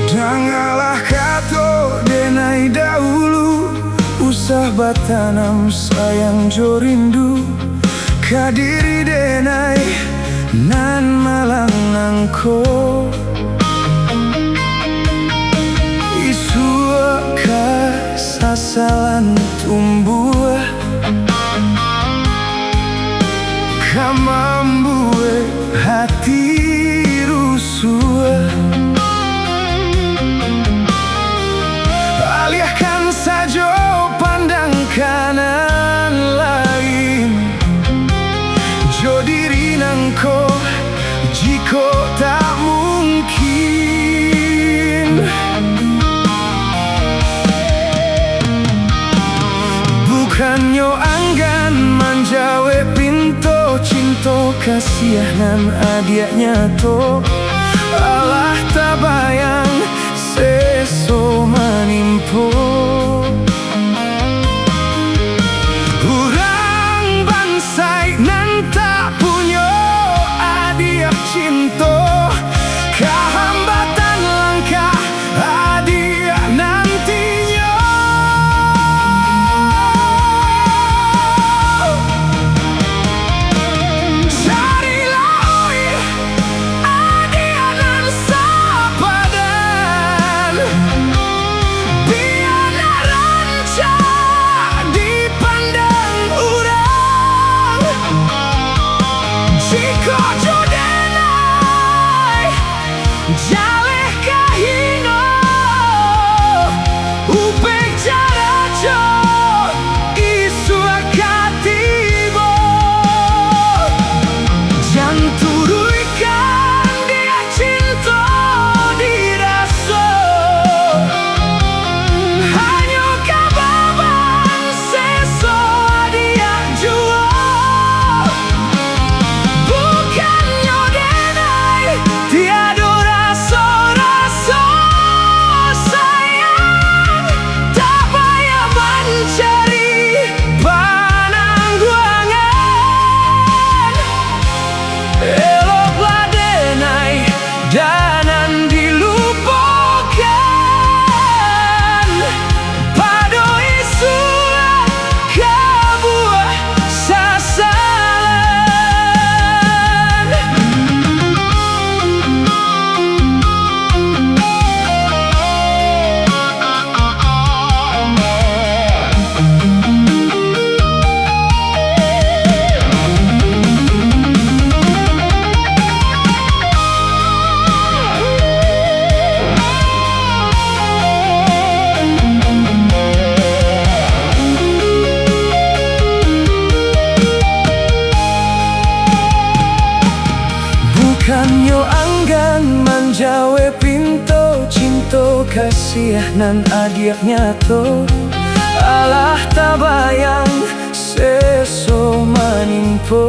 Dangalah kato denai dahulu usah batanam sayang jo rindu kadiri denai nan malang nangko isua kasasalan tumbuh kamambue hati rusuh. Alihkan saja pandang kanan lain jo diri nangko jika tak mungkin. Bukannya anggan manjawe pinto cinta kasih nan adiaknya to alah tabayang seso manimpo. Urang bansai nan tak punya adiak cinta kehambatan langkah adiak nantinya. Carilah oi adiak nan sapadan biar rancak dipandang urang. Jika jodenai jaleh kahino upek jarajo isu akatibo janturuikan dia cinta diraso hanya kababan seso dia jual. Bukannya denai tiada rasa-rasa sayang tak payah mencari penangguangan. Eloklah denai danan dilupakan pada isu kebuah sasaran. Bukannya anggan manjawe pinto cinta kasih nan adiaknya to alah tabayang seso manimpo.